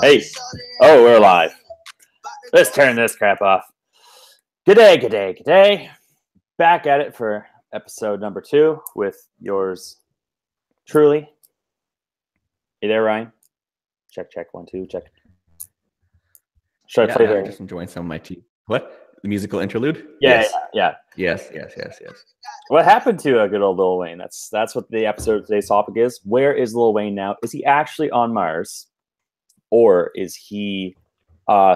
Hey, oh, we're live. Let's turn this crap off. Good day, good day, good day. Back at it for episode number 2 with yours truly. Hey there, Ryan. Check, check, 1, 2, check. Should I play there? Just enjoying some of my tea. What? The musical interlude? Yeah. Yes. What happened to a good old Lil Wayne? That's what the episode of today's topic is. Where is Lil Wayne now? Is he actually on Mars? Or is he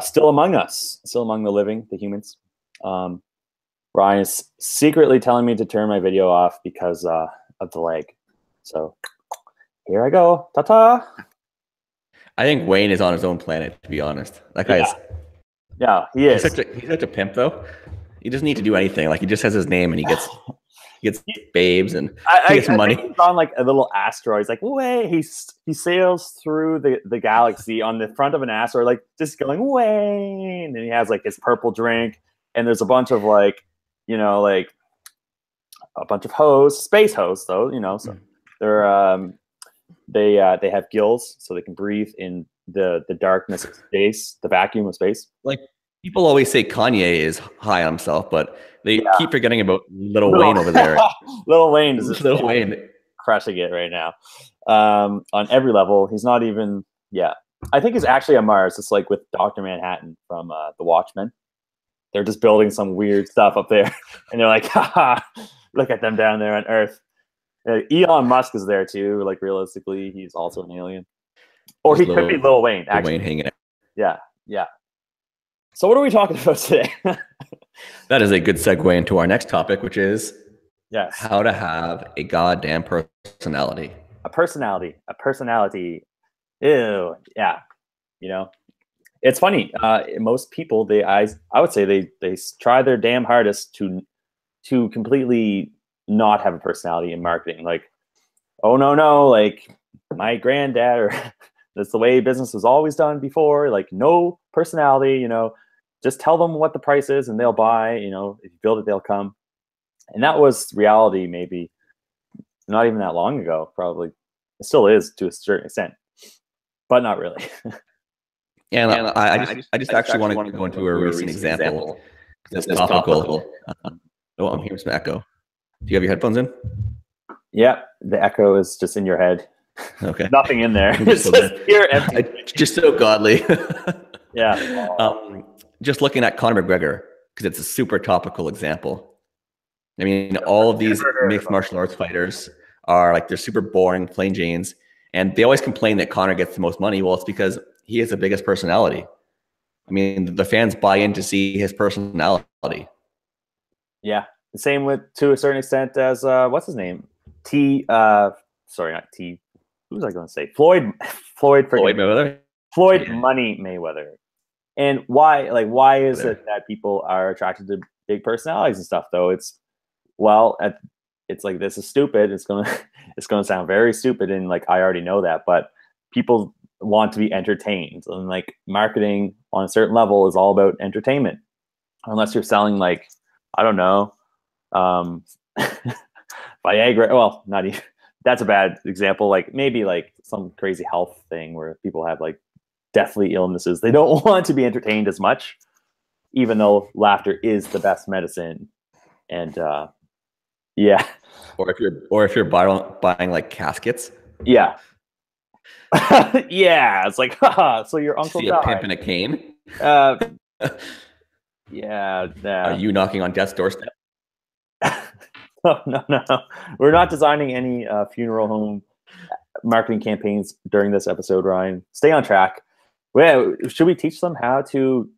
still among us? Still among the living, the humans? Ryan is secretly telling me to turn my video off because of the lag. So here I go. Ta-ta! I think Wayne is on his own planet, to be honest. That guy's... Yeah, he is. He's such a pimp, though. He doesn't need to do anything. Like, he just has his name and he gets babes and he gets money. He's on like a little asteroid. He's like, way. He sails through the galaxy on the front of an asteroid, like just going, Wayne. And he has like his purple drink. And there's a bunch of like, like a bunch of hosts, space hosts, though, So they're they have gills so they can breathe in the darkness of space, the vacuum of space. Like, people always say Kanye is high on himself, but they keep forgetting about Lil Wayne over there. Lil Wayne is Lil Wayne crushing it right now on every level. He's not even, I think he's actually on Mars. It's like with Dr. Manhattan from The Watchmen. They're just building some weird stuff up there. And they're like, haha, look at them down there on Earth. Elon Musk is there too. Like, realistically, he's also an alien. Or he could be Lil Wayne, actually. Lil Wayne hanging out. Yeah. So what are we talking about today? That is a good segue into our next topic, which is how to have a goddamn personality. A personality. Ew. Yeah. It's funny. Most people, I would say they try their damn hardest to completely not have a personality in marketing. Like, oh no, like my granddad, or that's the way business was always done before. Like, no personality. Just tell them what the price is and they'll buy. If you build it, they'll come. And that was reality maybe not even that long ago, probably. It still is to a certain extent, but not really. And I just actually want to go into a recent example. That's topical. Oh, I'm hearing some echo. Do you have your headphones in? Yeah, the echo is just in your head. Okay. Nothing in there. It's just pure empty. Just so godly. Yeah. Just looking at Conor McGregor, because it's a super topical example. I mean, all of these mixed martial arts fighters are like, they're super boring, plain Janes, and they always complain that Conor gets the most money. Well, it's because he has the biggest personality. I mean, the fans buy in to see his personality. Yeah. The same to a certain extent as what's his name? Sorry, not T. Who was I going to say? Floyd Mayweather. Floyd Money Mayweather. And why is it that people are attracted to big personalities and stuff? Though it's like, this is stupid. It's gonna sound very stupid, and like, I already know that, but people want to be entertained, and like, marketing on a certain level is all about entertainment. Unless you're selling, like, I don't know, Viagra. Well, not even. That's a bad example. Like, maybe like some crazy health thing where people have like deathly illnesses. They don't want to be entertained as much, even though laughter is the best medicine. And yeah. Or if you're buying like caskets. Yeah. Yeah. It's like, haha, so your uncle died. A pimp and a cane. Yeah. Are you knocking on death's doorstep? No. We're not designing any funeral home marketing campaigns during this episode, Ryan. Stay on track. Should we teach them how to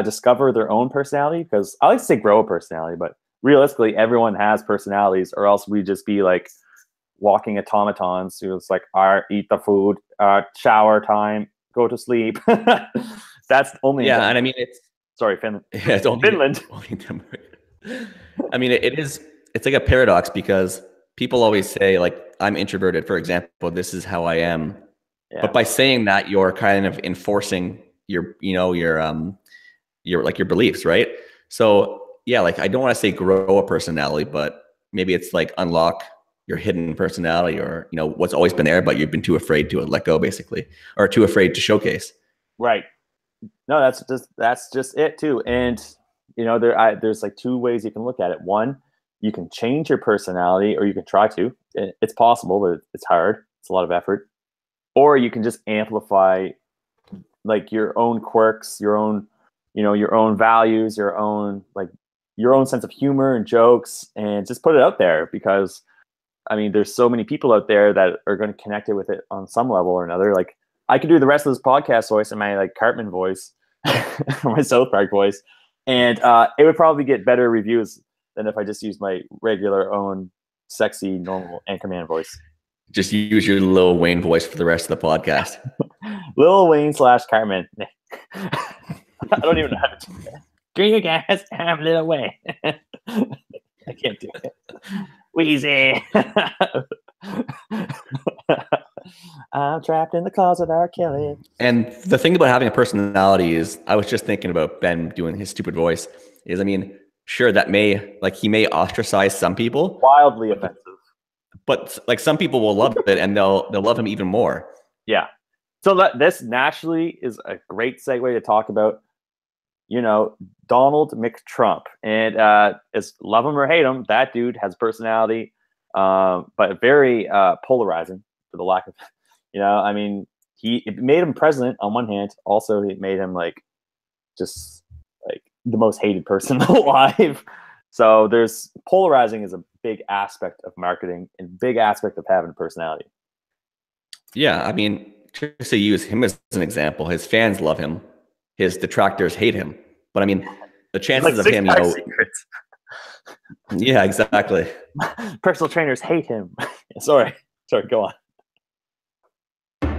discover their own personality? Because I like to say grow a personality, but realistically, everyone has personalities, or else we just be like walking automatons who it's like, eat the food, shower time, go to sleep. That's only and I mean, Finland. Yeah, it's only Finland. I mean, it's like a paradox, because people always say, like, I'm introverted, for example, this is how I am. Yeah. But by saying that, you're kind of enforcing your beliefs, right? So yeah, like, I don't want to say grow a personality, but maybe it's like unlock your hidden personality, or what's always been there, but you've been too afraid to let go, basically, or too afraid to showcase. Right. No, that's just it too. And there's like two ways you can look at it. One, you can change your personality, or you can try to. It's possible, but it's hard. It's a lot of effort. Or you can just amplify like your own quirks, your own values, your own sense of humor and jokes, and just put it out there. Because I mean, there's so many people out there that are going to connect it with it on some level or another. Like, I could do the rest of this podcast voice in my like Cartman voice, or my South Park voice, and it would probably get better reviews than if I just used my regular own sexy normal Anchorman voice. Just use your Lil Wayne voice for the rest of the podcast. Lil Wayne / Cartman. I don't even know how to do that. Do you guys have Lil Wayne? I can't do it. Wheezy. I'm trapped in the closet, R. Kelly. And the thing about having a personality is, I was just thinking about Ben doing his stupid voice, is, I mean, sure, that he may ostracize some people. Wildly offensive. But like, some people will love it, and they'll love him even more. Yeah. So this naturally is a great segue to talk about, Donald McTrump. And as love him or hate him, that dude has personality, but very polarizing, for the lack of, I mean, it made him president on one hand. Also, it made him just the most hated person alive. So there's polarizing is a big aspect of marketing and big aspect of having a personality. Yeah, I mean, just to use him as an example, his fans love him, his detractors hate him. But I mean, the chances of him, yeah, exactly. Personal trainers hate him. Sorry, go on.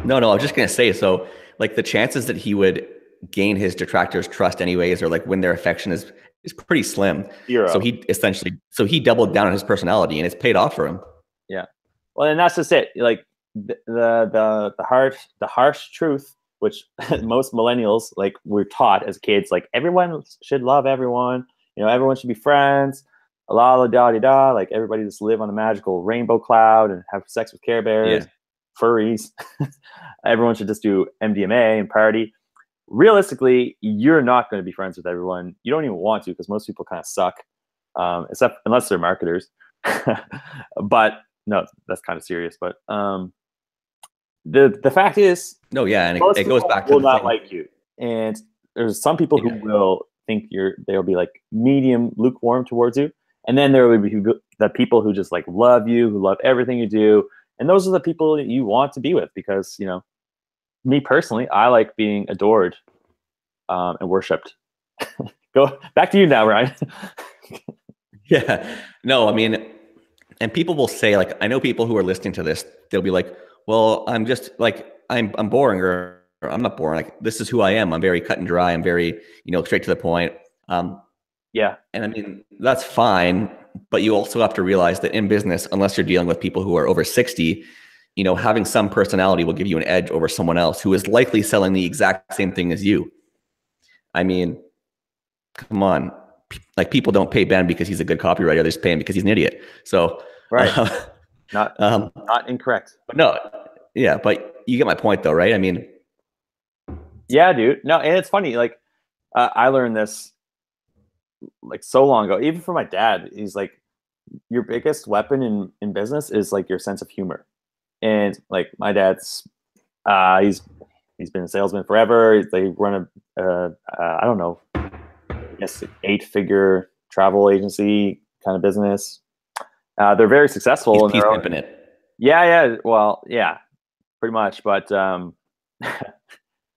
No, I was just gonna say, so like, the chances that he would gain his detractors' trust anyways, or like win their affection, is pretty slim. Zero. So he doubled down on his personality, and it's paid off for him. Yeah. Well, and that's just it. Like, the harsh truth, which most millennials, we're taught as kids, everyone should love everyone. Everyone should be friends. La la da da da. Like, everybody just live on a magical rainbow cloud and have sex with Care Bears, furries. Everyone should just do MDMA and party. Realistically, you're not going to be friends with everyone. You don't even want to, because most people kind of suck, unless they're marketers. But no, that's kind of serious. But the fact is, no, yeah, and it goes back to will not like you, and there's some people who will think they'll be medium lukewarm towards you, and then there will be the people who just love you, who love everything you do, and those are the people that you want to be with, because me personally, I like being adored and worshipped. Go back to you now, Ryan. Yeah, no, I mean, and people will say, I know people who are listening to this, they'll be like, well, I'm just I'm boring, or I'm not boring. This is who I am. I'm very cut and dry. I'm very, straight to the point. Yeah. And I mean, that's fine, but you also have to realize that in business, unless you're dealing with people who are over 60, having some personality will give you an edge over someone else who is likely selling the exact same thing as you. I mean, come on. People don't pay Ben because he's a good copywriter. They just pay him because he's an idiot. So, right. Not incorrect. No, yeah, but you get my point, though, right? I mean, yeah, dude. No, and it's funny. I learned this so long ago, even from my dad. He's your biggest weapon in business is your sense of humor. And my dad's, he's been a salesman forever. They run I don't know, I guess 8-figure travel agency kind of business. They're very successful. He's pimping it. Yeah. Well, yeah, pretty much. But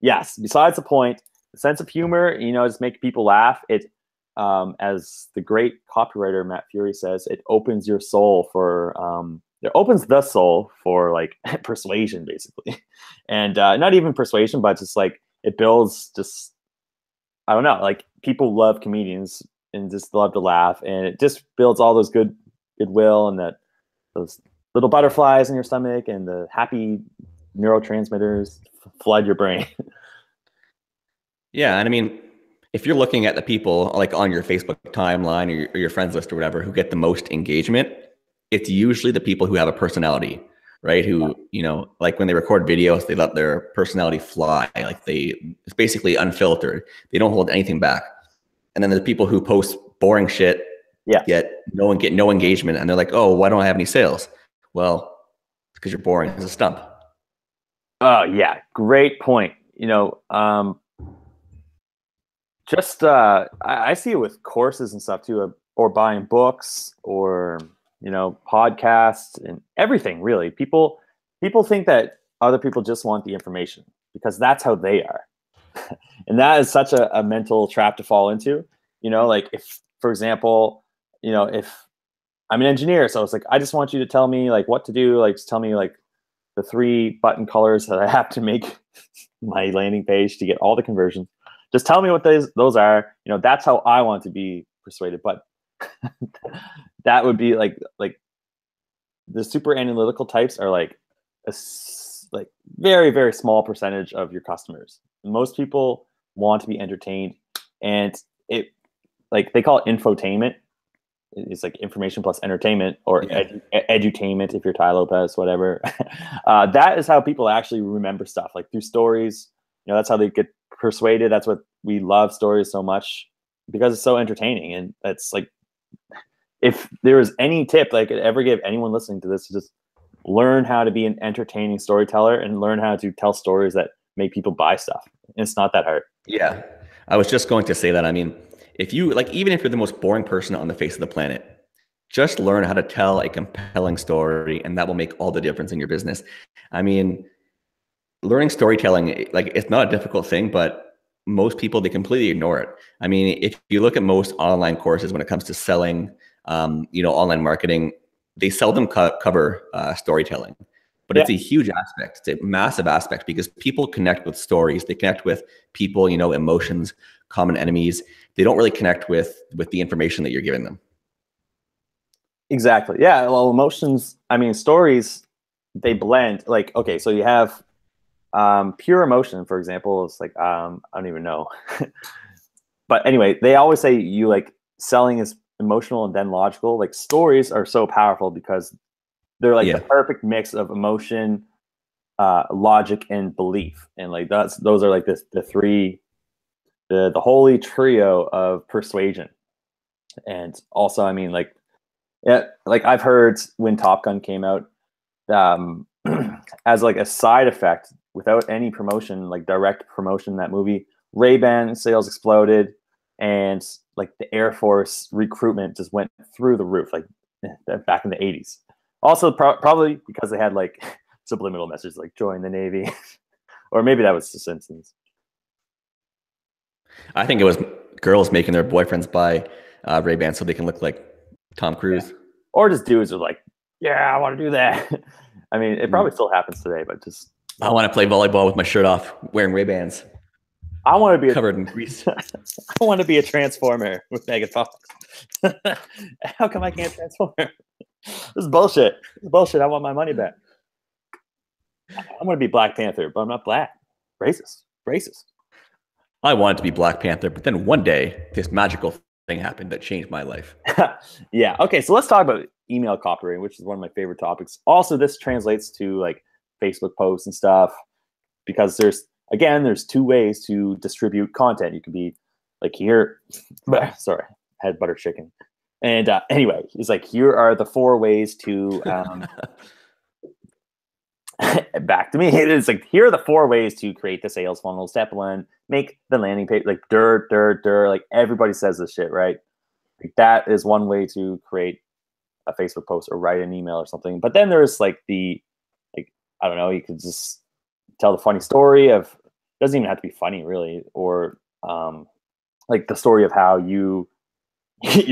yes, besides the point, the sense of humor, just make people laugh. It, as the great copywriter Matt Fury says, it opens your soul for, it opens the soul for persuasion, basically. And not even persuasion, but just it builds just, I don't know, people love comedians and just love to laugh. And it just builds all those goodwill and those little butterflies in your stomach, and the happy neurotransmitters flood your brain. Yeah, and I mean, if you're looking at the people on your Facebook timeline or your friends list or whatever who get the most engagement, it's usually the people who have a personality. right? Who, you know, like when they record videos, they let their personality fly. Like it's basically unfiltered. They don't hold anything back. And then there's people who post boring shit, Yeah. get no engagement, and they're like, oh, why don't I have any sales? Well, it's because you're boring as a stump. Oh yeah, great point. You know, I see it with courses and stuff too, or buying books, or you know, podcasts and everything. Really, people think that other people just want the information because that's how they are, and that is such a mental trap to fall into. You know, like if, for example, you know, if I'm an engineer, so it's like I just want you to tell me like what to do, like just tell me like the 3 button colors that I have to make my landing page to get all the conversions. Just tell me what those are. You know, that's how I want to be persuaded. But that would be like the super analytical types are like like very, very small percentage of your customers. Most people want to be entertained, and it, like, they call it infotainment. It's like information plus entertainment, or edutainment if you're Ty Lopez, whatever. That is how people actually remember stuff, like through stories. You know, that's how they get persuaded. That's what we love stories so much, because it's so entertaining. And that's like, if there was any tip I could ever give anyone listening to this, to just learn how to be an entertaining storyteller and learn how to tell stories that make people buy stuff. It's not that hard. Yeah, I was just going to say that. I mean, if you like, even if you're the most boring person on the face of the planet, just learn how to tell a compelling story, and that will make all the difference in your business. I mean, learning storytelling, like, it's not a difficult thing, but most people, they completely ignore it. I mean, if you look at most online courses when it comes to selling, you know, online marketing, they seldom cover storytelling. But it's a huge aspect. It's a massive aspect, because people connect with stories. They connect with people, you know, emotions, common enemies. They don't really connect with the information that you're giving them. Exactly. Yeah. Well, emotions, I mean, stories, they blend. Like, okay, so you have pure emotion, for example. It's like, I don't even know. But anyway, they always say you like selling is emotional and then logical. Like, stories are so powerful because they're like the perfect mix of emotion, logic, and belief. And like those are like the holy trio of persuasion. And also, I mean, like, yeah, like I've heard when Top Gun came out, as like a side effect, without any promotion, like direct promotion, that movie, Ray-Ban sales exploded, and like the Air Force recruitment just went through the roof, like back in the 80s. Also, probably because they had like subliminal messages like join the Navy, or maybe that was The Simpsons. I think it was girls making their boyfriends buy Ray-Ban so they can look like Tom Cruise. Yeah. Or just dudes are like, yeah, I want to do that. I mean, it probably still happens today, but just... I want to play volleyball with my shirt off, wearing Ray-Bans. I want to be covered in grease. I want to be a transformer with Megan Fox. How come I can't transform? This is bullshit. This is bullshit. I want my money back. I'm going to be Black Panther, but I'm not black. Racist. Racist. I wanted to be Black Panther, but then one day this magical thing happened that changed my life. Yeah. Okay. So let's talk about email copywriting, which is one of my favorite topics. Also, this translates to like Facebook posts and stuff, because there's 2 ways to distribute content. You can be like, here, sorry, I had butter chicken. And anyway, it's like, here are the 4 ways to, back to me. It's like, here are the 4 ways to create the sales funnel. Step 1, make the landing page, like like everybody says this shit, right? Like, that is one way to create a Facebook post or write an email or something. But then there's like I don't know, you could just tell the funny story of, doesn't even have to be funny really, or like the story of how your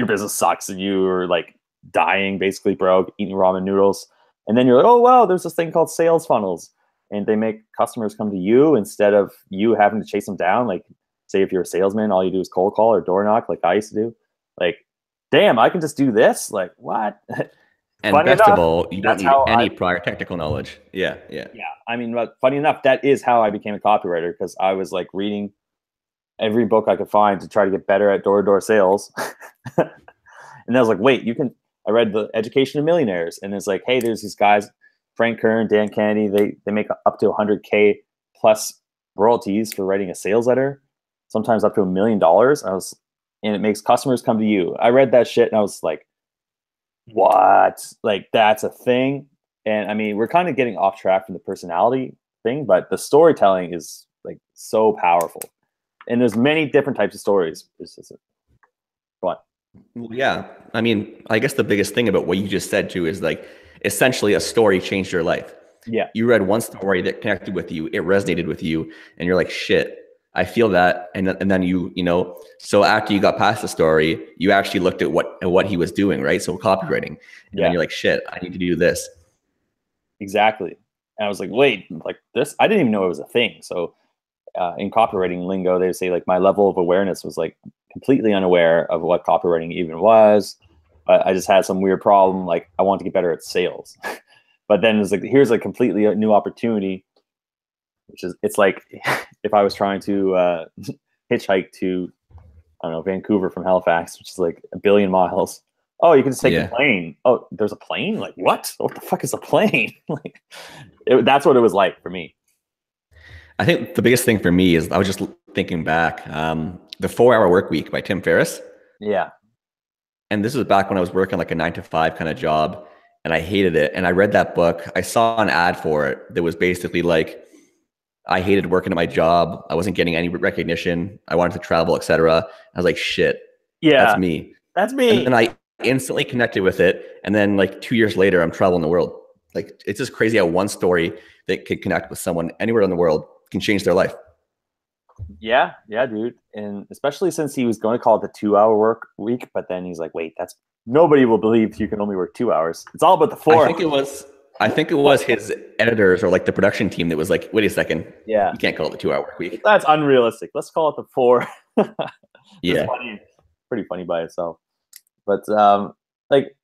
business sucks and you are like dying, basically broke, eating ramen noodles. And then you're like, oh, wow, there's this thing called sales funnels. And they make customers come to you instead of you having to chase them down. Like, say if you're a salesman, all you do is cold call or door knock, like I used to do. Like, damn, I can just do this? Like, what? And best of all, you don't need any prior technical knowledge. Yeah. I mean, but funny enough, that is how I became a copywriter, because I was like reading every book I could find to try to get better at door-to-door sales. And I was like, wait, I read The Education of Millionaires, and it's like, hey, there's these guys Frank Kern, Dan Kennedy, they make up to 100K plus royalties for writing a sales letter, sometimes up to $1 million. And it makes customers come to you. I read that shit and I was like, what? Like, that's a thing? And I mean, we're kind of getting off track from the personality thing, but the storytelling is like so powerful. And there's many different types of stories. Go on. Well, yeah. I mean, I guess the biggest thing about what you just said too is like essentially a story changed your life. Yeah. You read one story that connected with you, it resonated with you, and you're like, shit, I feel that. And then you know, so after you got past the story, you actually looked at what he was doing, right? So copywriting. And then you're like, shit, I need to do this. Exactly. And I was like, wait, like this, I didn't even know it was a thing. So in copywriting lingo, they say like my level of awareness was like completely unaware of what copywriting even was. But I just had some weird problem. Like I wanted to get better at sales. But then it's like, here's a completely new opportunity, which is, it's like if I was trying to hitchhike to, I don't know, Vancouver from Halifax, which is like 1 billion miles. Oh, you can just take a plane. Oh, there's a plane? Like what? What the fuck is a plane? Like that's what it was like for me. I think the biggest thing for me is I was just thinking back, the 4-Hour Work Week by Tim Ferriss. Yeah. And this was back when I was working like a 9-to-5 kind of job and I hated it. And I read that book. I saw an ad for it that was basically like, I hated working at my job. I wasn't getting any recognition. I wanted to travel, etc. I was like, shit, yeah, that's me. That's me. And then I instantly connected with it. And then like 2 years later, I'm traveling the world. Like, it's just crazy how one story that could connect with someone anywhere in the world can change their life. Yeah, dude. And especially since he was going to call it the 2-hour work week, but then he's like, wait, that's nobody will believe you can only work 2 hours. It's all about the 4 hours. I think it was his editors or like the production team that was like, wait a second. Yeah. You can't call it the 2-hour work week. That's unrealistic. Let's call it the 4. Yeah. Funny. Pretty funny by itself. But like,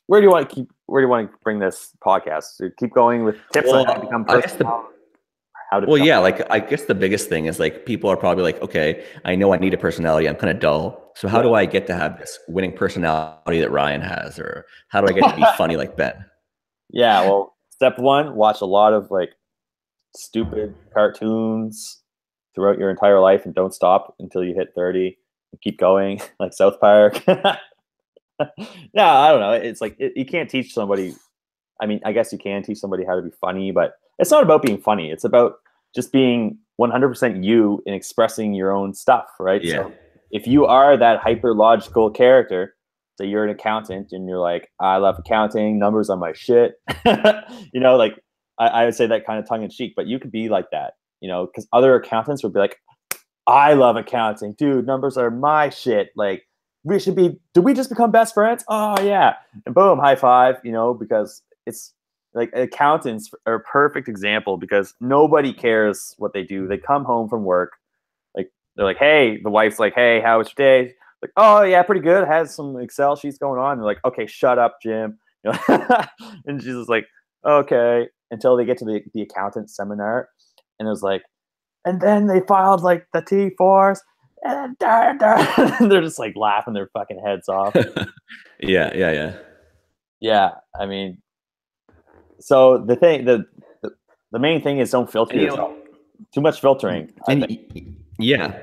where do you want to bring this podcast? To keep going with tips on how to become personal? Like I guess the biggest thing is like people are probably like, okay, I know I need a personality. I'm kind of dull. So how do I get to have this winning personality that Ryan has? Or how do I get to be funny like Ben? Yeah, well, step 1, watch a lot of like stupid cartoons throughout your entire life and don't stop until you hit 30 and keep going, like South Park. Yeah, I don't know. It's like you can't teach somebody. I mean, I guess you can teach somebody how to be funny, but it's not about being funny. It's about just being 100% you and expressing your own stuff, right? Yeah. So if you are that hyper logical character, so you're an accountant and you're like, I love accounting, numbers are my shit. You know, like I would say that kind of tongue in cheek, but you could be like that, you know, because other accountants would be like, I love accounting, dude, numbers are my shit. Like did we just become best friends? Oh yeah. And boom, high five, you know, because it's like accountants are a perfect example because nobody cares what they do. They come home from work. Like they're like, hey, the wife's like, hey, how was your day? Like, oh yeah, pretty good. Has some Excel sheets going on. They're like, okay, shut up, Jim. You know? And she's just like, okay, until they get to the accountant seminar. And it was like, and then they filed like the T4s. And they're just like laughing their fucking heads off. Yeah. I mean, so the main thing is don't filter yourself. Too much filtering. Yeah.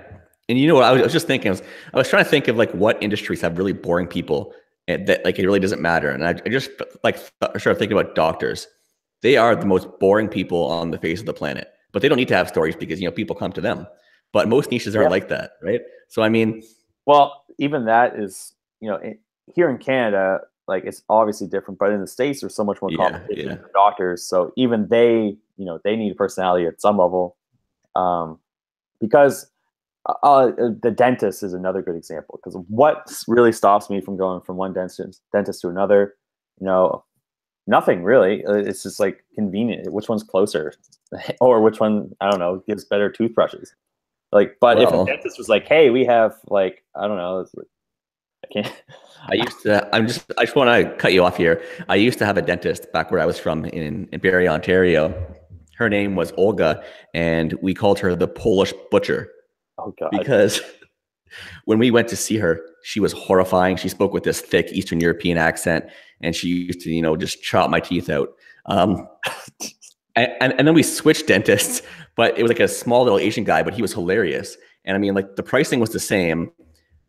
And you know what? I was just thinking, I was trying to think of like what industries have really boring people and that like it really doesn't matter. And I just like started thinking about doctors. They are the most boring people on the face of the planet, but they don't need to have stories because, you know, people come to them. But most niches aren't like that, right? So, I mean, well, even that is, you know, here in Canada, like it's obviously different, but in the States, there's so much more competition for doctors. So even they, you know, they need a personality at some level, because the dentist is another good example. Because what really stops me from going from one dentist to another, you know, nothing really. It's just like convenient. Which one's closer, or which one, I don't know, gives better toothbrushes. Like, but if a dentist was like, hey, we have like, I don't know, I can't. I just want to cut you off here. I used to have a dentist back where I was from in Barrie, Ontario. Her name was Olga, and we called her the Polish butcher. Oh God. Because when we went to see her, she was horrifying. She spoke with this thick Eastern European accent, and she used to, you know, just chop my teeth out. And then we switched dentists, but it was like a small little Asian guy, but he was hilarious. And I mean, like the pricing was the same,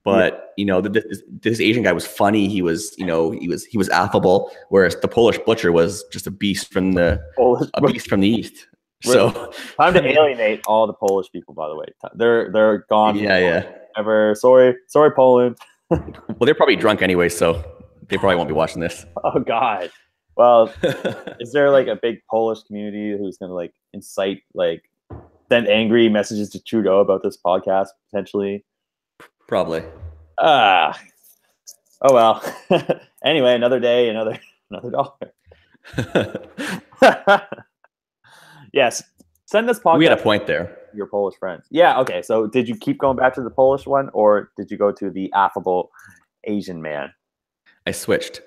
but you know, this Asian guy was funny. He was, you know, he was affable, whereas the Polish butcher was just a beast from the east. So time to alienate all the Polish people. By the way, they're gone. Yeah. Ever sorry, Poland. Well, they're probably drunk anyway, so they probably won't be watching this. Oh God. Well, is there like a big Polish community who's going to like incite, like send angry messages to Trudeau about this podcast potentially? Probably. Oh well. Anyway, another day, another dollar. Yes. Send this podcast. We had a point there. Your Polish friends. Yeah. Okay. So did you keep going back to the Polish one, or did you go to the affable Asian man? I switched.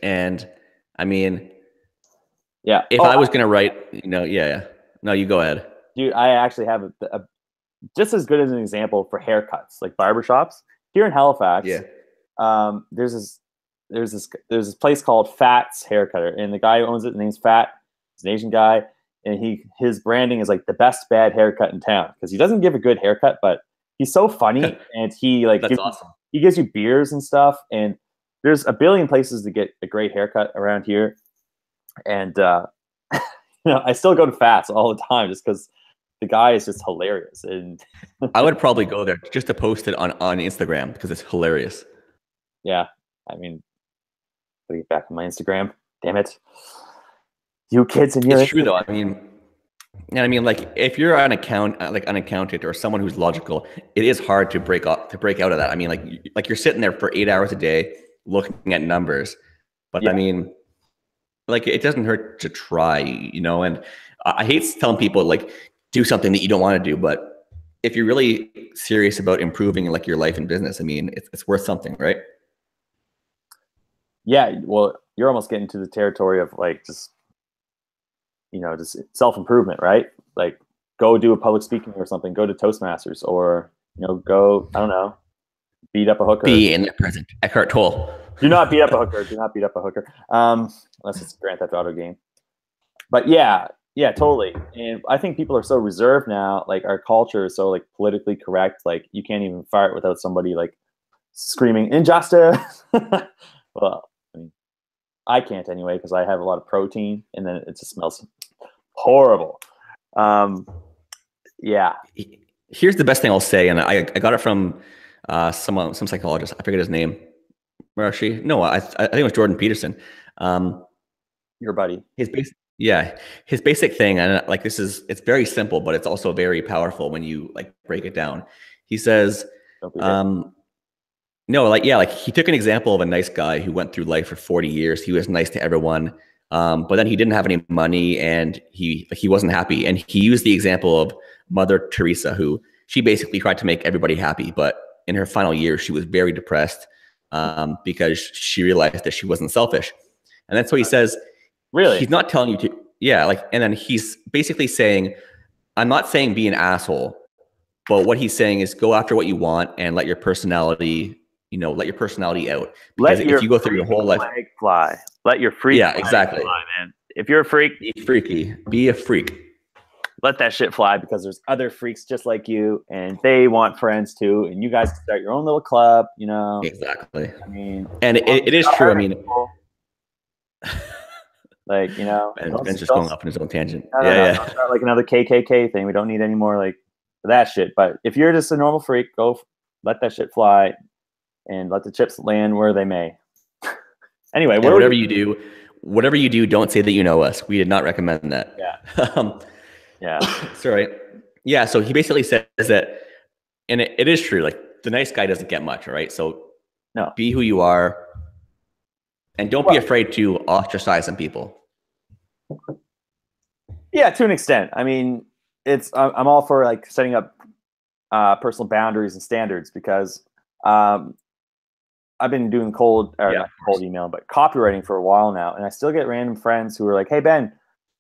And I mean, yeah. If I was going to write, you know, yeah. No, you go ahead. Dude, I actually have a just as good as an example for haircuts, like barbershops here in Halifax. Yeah. There's this place called Fat's Haircutter, and the guy who owns it, name's Fat. He's an Asian guy, and his branding is like the best bad haircut in town because he doesn't give a good haircut, but he's so funny, and he like awesome. He gives you beers and stuff, and there's a billion places to get a great haircut around here, and you know, I still go to Fat's all the time just because the guy is just hilarious. And I would probably go there just to post it on Instagram because it's hilarious. Yeah, I mean, gotta get back on my Instagram. Damn it, you kids in here. It's true though. I mean, like if you're an accountant or someone who's logical, it is hard to break out of that. I mean, like you're sitting there for 8 hours a day looking at numbers, but yeah. I mean, like it doesn't hurt to try, you know. And I hate telling people like do something that you don't want to do, but if you're really serious about improving like your life and business, I mean, it's worth something, right? Yeah, well, you're almost getting to the territory of like just self-improvement, right? Like go do a public speaking or something, go to Toastmasters, or go, I don't know, beat up a hooker. Be in the present. Eckhart Tolle. Do not beat up a hooker. Do not beat up a hooker. Unless it's a Grand Theft Auto game. But yeah, totally. And I think people are so reserved now. Like our culture is so like politically correct. Like you can't even fart without somebody like screaming injustice. Well, I mean, I can't anyway because I have a lot of protein, and then it just smells horrible. Yeah. Here's the best thing I'll say, and I got it from some psychologist. I forget his name. I think it was Jordan Peterson. Your buddy. His basic thing, and like it's very simple, but it's also very powerful when you like break it down. He says, he took an example of a nice guy who went through life for 40 years. He was nice to everyone, but then he didn't have any money, and he wasn't happy. And he used the example of Mother Teresa, who she basically tried to make everybody happy, but in her final years, she was very depressed. Because she realized that she wasn't selfish. And that's what he says. Really? He's not telling you to, and then he's basically saying, I'm not saying be an asshole, but what he's saying is go after what you want and let your personality, let your personality out. Because if you go through your whole life, fly. Let your freak exactly. fly, man. If you're a freak, be freaky. Be a freak. Let that shit fly, because there's other freaks just like you, and they want friends too, and you guys can start your own little club, Exactly. I mean, and it is true. I mean, like, Ben's just going off on his own tangent. It's not like another KKK thing. We don't need any more like that shit. But if you're just a normal freak, go let that shit fly and let the chips land where they may. Anyway, whatever you do, don't say that you know us. We did not recommend that. Yeah. Yeah. Sorry. Yeah. So he basically says that, and it is true. Like the nice guy doesn't get much. Right. So no, be who you are, and don't be afraid to ostracize some people. Yeah, to an extent. I mean, I'm all for like setting up personal boundaries and standards, because I've been doing not cold email, but copywriting for a while now, and I still get random friends who are like, "Hey Ben,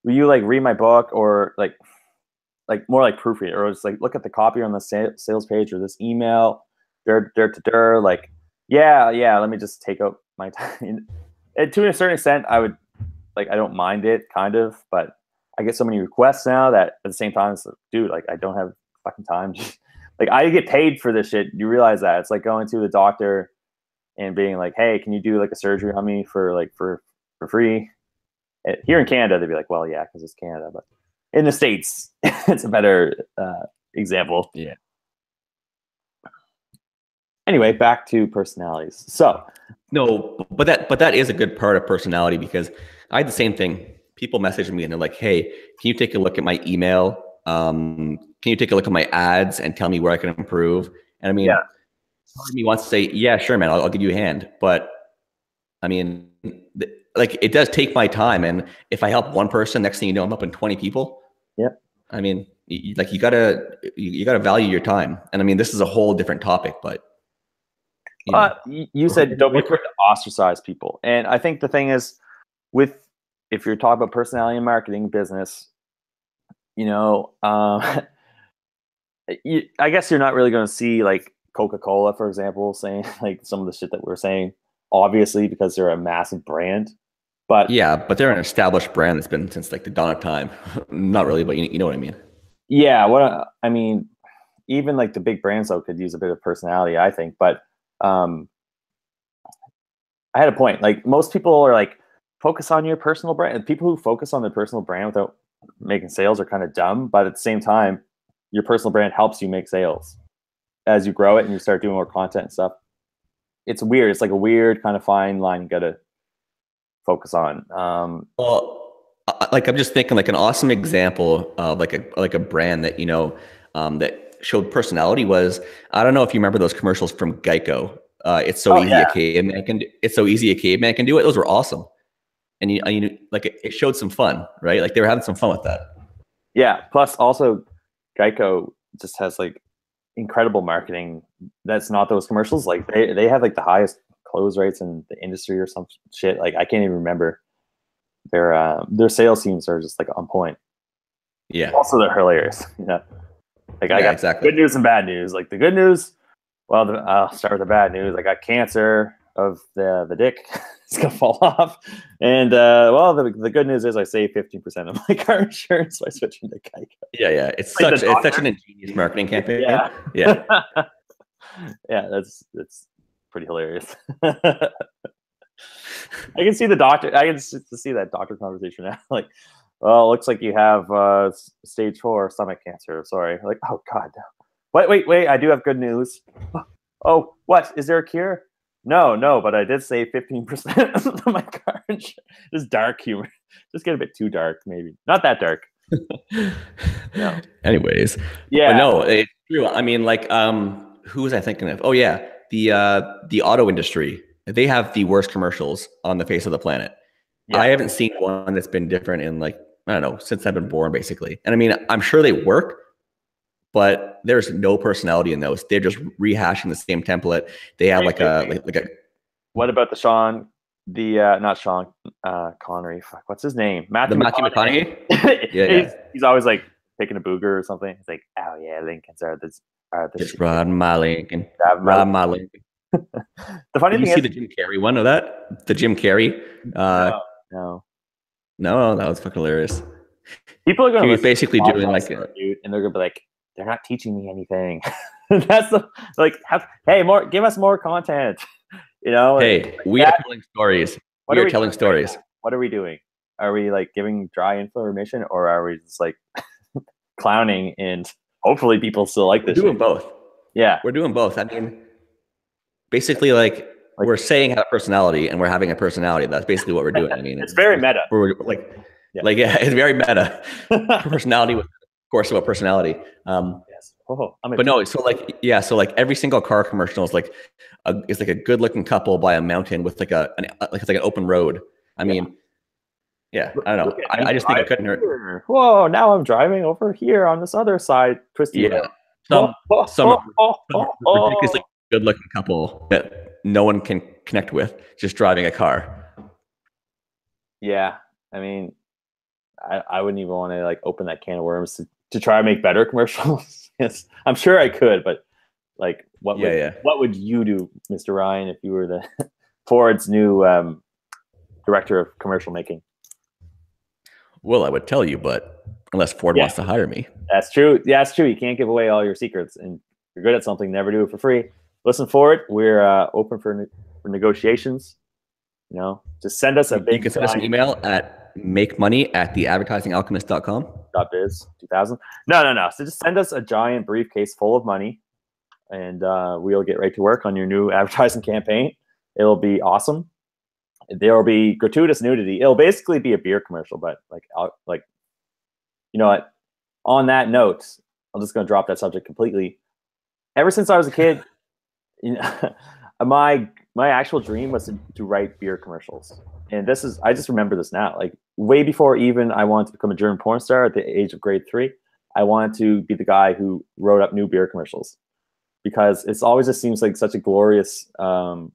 will you like read my book," or like more like proofread, or just like look at the copy on the sales page, or this email, like, yeah, let me just take out my time. And to a certain extent, I would like I don't mind it, kind of, but I get so many requests now that at the same time, it's like, dude, like I don't have fucking time. Like I get paid for this shit. You realize that? It's like going to the doctor and being like, hey, can you do like a surgery on me for free? Here in Canada, they'd be like, well, yeah, because it's Canada, but in the States, it's a better example. Yeah. Anyway, back to personalities. So no, but that is a good part of personality, because I had the same thing. People message me and they're like, hey, can you take a look at my email? Can you take a look at my ads and tell me where I can improve? And I mean, part of me wants to say, yeah, sure, man, I'll give you a hand. But I mean, like it does take my time. And if I help one person, next thing you know, I'm up in 20 people. Yeah. I mean, you gotta value your time. And I mean, this is a whole different topic, but you said don't be quick to ostracize people. And I think the thing is, if you're talking about personality and marketing business, I guess you're not really going to see like Coca-Cola, for example, saying like some of the shit that we're saying, obviously, because they're a massive brand. But yeah, but they're an established brand that's been since like the dawn of time. Not really, but you know what I mean. Yeah, I mean, even like the big brands though could use a bit of personality, I think. But I had a point. Like most people are like, focus on your personal brand. And people who focus on their personal brand without making sales are kind of dumb. But at the same time, your personal brand helps you make sales as you grow it and you start doing more content and stuff. It's weird. It's like a weird kind of fine line you got to focus on. Well, like I'm just thinking like an awesome example of like a brand that, that showed personality was, I don't know if you remember those commercials from Geico. It's so easy a caveman can do it. Those were awesome. And you like it showed some fun, right? Like they were having some fun with that. Yeah. Plus also Geico just has like incredible marketing. That's not those commercials. Like they have like the highest close rates in the industry or some shit. Like I can't even remember. Their sales teams are just like on point. Yeah. Also, they're hilarious. Like I got exactly good news and bad news. Like the good news, well, I'll start with the bad news. I got cancer of the dick. It's gonna fall off. And well, the good news is I saved 15% of my car insurance by switching to Geico. Yeah. It's such an ingenious marketing campaign. Yeah. Yeah, that's pretty hilarious. I can see the doctor. I can see that doctor conversation now. Like, well, it looks like you have stage 4 stomach cancer. Sorry. Like, oh God. Wait. I do have good news. Oh, what? Is there a cure? No, but I did save 15% of my car insurance. Just dark humor. Just get a bit too dark, maybe. Not that dark. No. Anyways. Yeah. But no, it's true. I mean, like, who was I thinking of? Oh yeah, the auto industry. They have the worst commercials on the face of the planet. Yeah. I haven't seen one that's been different in like, I don't know, since I've been born, basically. And I mean, I'm sure they work, but there's no personality in those. They're just rehashing the same template. They have like a. What about not Sean Connery? Fuck, what's his name? Matthew McConaughey. Yeah. He's always like picking a booger or something. He's like, oh yeah, Lincolns are this. Just ride my Lincoln. Ride my Lincoln. The funny thing is, you see the Jim Carrey one of that? The Jim Carrey. No, that was fucking hilarious. People are going to basically doing like, dude, and they're gonna be like, they're not teaching me anything. That's hey, give us more content. Hey, we are telling stories. We are telling stories. What are we doing? Are we like giving dry information, or are we just like clowning? And hopefully, people still like this. We're doing both. Yeah, we're doing both. I mean, basically, like we're saying have a personality, and we're having a personality. That's basically what we're doing. I mean, it's very meta. We're it's very meta. Personality with course about personality. Yes. But no, so like every single car commercial is like a good looking couple by a mountain with like an open road. I mean, I don't know. I just think it couldn't hurt. Whoa! Now I'm driving over here on this other side, twisty. Yeah. Some ridiculously good looking couple that no one can connect with just driving a car. Yeah, I mean, I wouldn't even want to like open that can of worms to try to make better commercials. Yes, I'm sure I could, but like, what would you do, Mr. Ryan, if you were the Ford's new director of commercial making? Well, I would tell you, but unless Ford Yeah, wants to hire me. that's true. Yeah, that's true. You can't give away all your secrets, and if you're good at something, never do it for free. Listen forward. We're open for negotiations. Just send us a You big can send us an email at makemoney@theadvertisingalchemist.com. .biz 2000. No. So just send us a giant briefcase full of money, and we'll get right to work on your new advertising campaign. It'll be awesome. There will be gratuitous nudity. It'll basically be a beer commercial, but you know what? On that note, I'm just going to drop that subject completely. Ever since I was a kid, my actual dream was to write beer commercials. And I just remember this now, like way before even I wanted to become a German porn star at the age of grade 3, I wanted to be the guy who wrote up new beer commercials, because it's always just seems like such a glorious, Amazing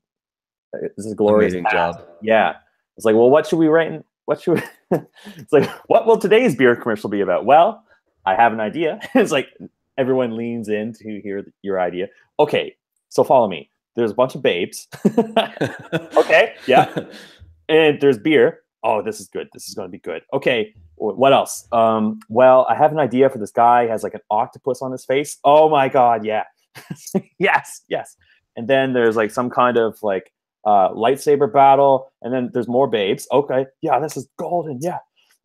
path. job. Yeah. It's like, well, what should we write? It's like, what will today's beer commercial be about? Well, I have an idea. It's like everyone leans in to hear your idea. Okay, so follow me. There's a bunch of babes. Okay, yeah. And there's beer. Oh, this is good. This is going to be good. Okay, what else? Well, I have an idea for this guy. He has like an octopus on his face. Oh my God, yeah. Yes. And then there's like some kind of like lightsaber battle, and then there's more babes. Okay, yeah, this is golden. Yeah.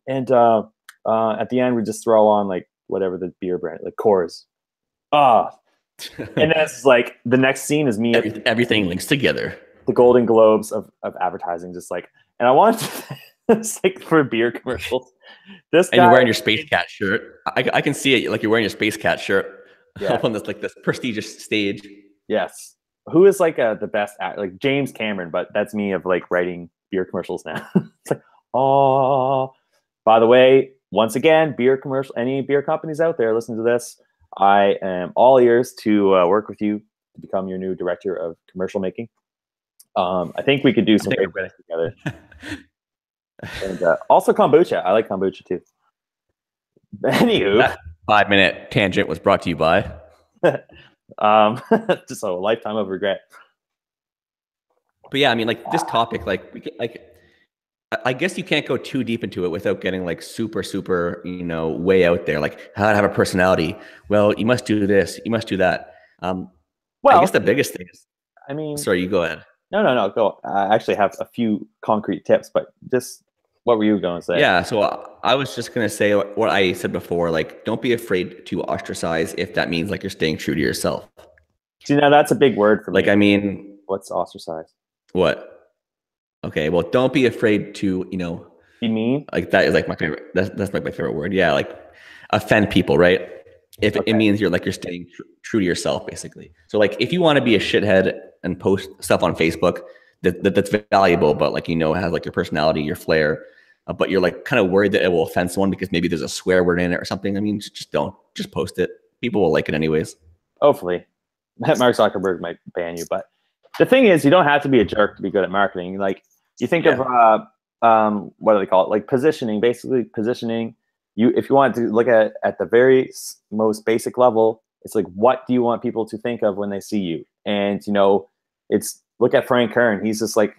And at the end, we just throw on like whatever the beer brand, like Coors. And then it's like the next scene is me. Everything links together. The Golden Globes of advertising, just like, and I wanted to, it's like for beer commercials. This guy, and you're wearing your Space Cat shirt. I can see it, like you're wearing your Space Cat shirt up on this prestigious stage. Yes. Who is like the best like James Cameron, but that's me of like writing beer commercials now. It's like, oh, by the way, once again, beer commercial. Any beer companies out there listening to this, I am all ears to work with you to become your new director of commercial making. I think we could do some great things together. And also kombucha. I like kombucha too. Anywho, that 5-minute tangent was brought to you by just a lifetime of regret. But yeah, I mean, like this topic, I guess you can't go too deep into it without getting like super, way out there. Like how to have a personality. Well, you must do this. You must do that. Well, I guess the biggest thing is, I mean, sorry, you go ahead. No, go. I actually have a few concrete tips, but just what were you going to say? Yeah, so I was just going to say what I said before, like, don't be afraid to ostracize if that means like you're staying true to yourself. See, now that's a big word for me. Like, I mean, what's ostracize? What? Okay, well, don't be afraid to, be mean. Like that is like my favorite. That's like my favorite word. Yeah, like offend people, right? If it means you're staying true to yourself, basically. So like if you want to be a shithead and post stuff on Facebook, that's valuable, but like it has like your personality, your flair, but you're like kind of worried that it will offend someone because maybe there's a swear word in it or something. I mean, just post it. People will like it anyways. Hopefully, Mark Zuckerberg might ban you, but the thing is, you don't have to be a jerk to be good at marketing. Like you think of what do they call it? Like positioning, basically positioning. If you want to look at the very most basic level, it's like, what do you want people to think of when they see you? And it's look at Frank Kern. He's just like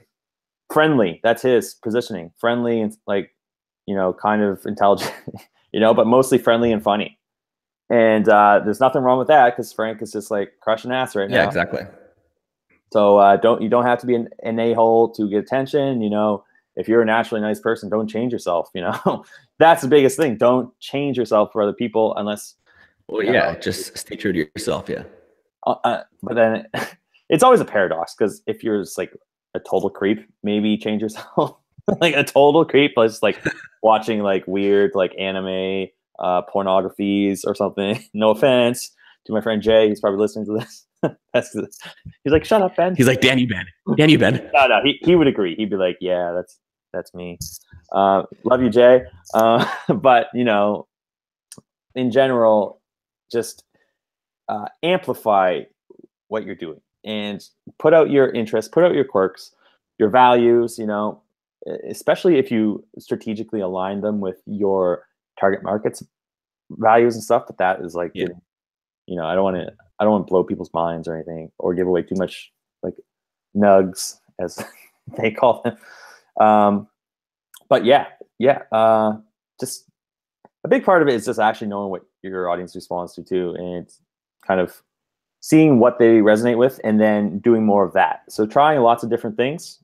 friendly. That's his positioning. Friendly and like, kind of intelligent, but mostly friendly and funny. And there's nothing wrong with that because Frank is just like crushing ass right now. Yeah, exactly. So you don't have to be an a-hole to get attention. If you're a naturally nice person, don't change yourself. That's the biggest thing. Don't change yourself for other people unless. Well, yeah, just stay true to yourself. Yeah. But then it's always a paradox because if you're just like a total creep, maybe change yourself. Like a total creep, just like watching like weird like anime pornographies or something. No offense to my friend Jay, he's probably listening to this. He's like, shut up, Ben. He's like, damn you, Ben. Damn you, Ben. No, he would agree. He'd be like, yeah, that's me. Love you, Jay. But in general, just amplify what you're doing and put out your interests, put out your quirks, your values. Especially if you strategically align them with your target market's values and stuff. But that is like, I don't want to blow people's minds or anything or give away too much like nugs as they call them. But yeah. just a big part of it is just actually knowing what your audience responds to too, and kind of seeing what they resonate with and then doing more of that. So trying lots of different things,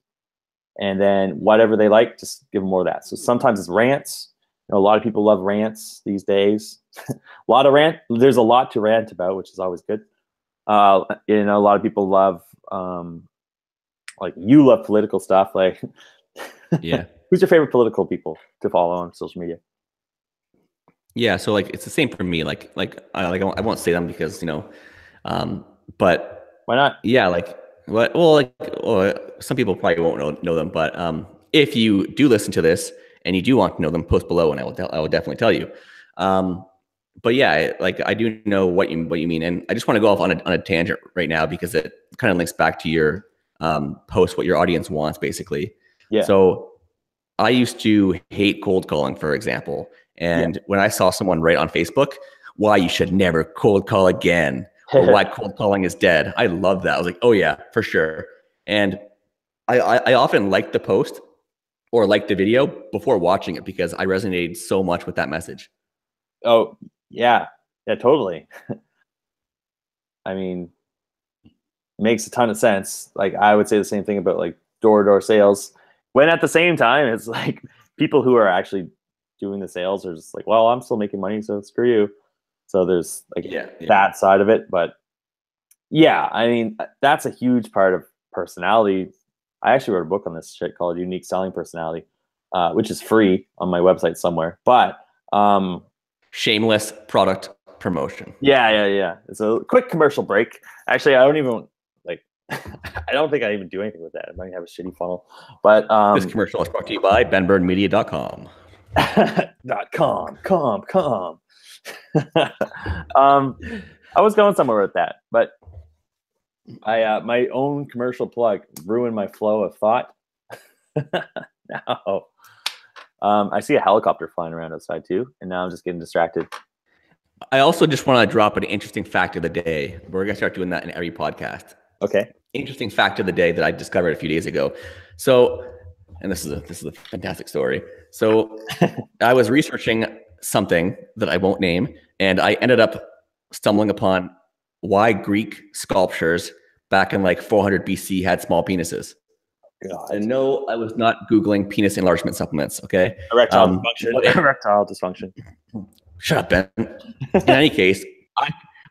and then whatever they like, just give them more of that. So sometimes it's rants. You know, a lot of people love rants these days. A lot of rant. There's a lot to rant about, which is always good. You know, a lot of people love, like you love political stuff. Like, yeah. Who's your favorite political people to follow on social media? Yeah, so like it's the same for me. I won't say them because but why not? Yeah, some people probably won't know them, but if you do listen to this and you do want to know them, post below, and I will definitely tell you. But yeah, I do know what you mean, and I just want to go off on a tangent right now because it kind of links back to your post, what your audience wants, basically. Yeah. So I used to hate cold calling, for example. And when I saw someone write on Facebook, why you should never cold call again, or why cold calling is dead, I love that. I was like, oh yeah, for sure. And I often liked the post or liked the video before watching it because I resonated so much with that message. Oh yeah, totally. I mean, makes a ton of sense. Like I would say the same thing about like door-to-door sales, when at the same time it's like people who are actually doing the sales are just like, well, I'm still making money, so screw you. So there's like that side of it. But yeah, I mean, that's a huge part of personality. I actually wrote a book on this shit called Unique Selling Personality, which is free on my website somewhere. But shameless product promotion. Yeah. It's a quick commercial break. Actually, I don't even I don't think I even do anything with that. I might have a shitty funnel. But this commercial is brought to you by benburnmedia.com. .com. I was going somewhere with that, but my own commercial plug ruined my flow of thought. No. I see a helicopter flying around outside too, and now I'm just getting distracted. I also just want to drop an interesting fact of the day. We're going to start doing that in every podcast. Okay. Interesting fact of the day that I discovered a few days ago. So, and this is a fantastic story. So I was researching something that I won't name, and I ended up stumbling upon why Greek sculptures back in like 400 BC had small penises. God. And no, I was not Googling penis enlargement supplements, okay? Erectile dysfunction. Shut up, Ben. In any case,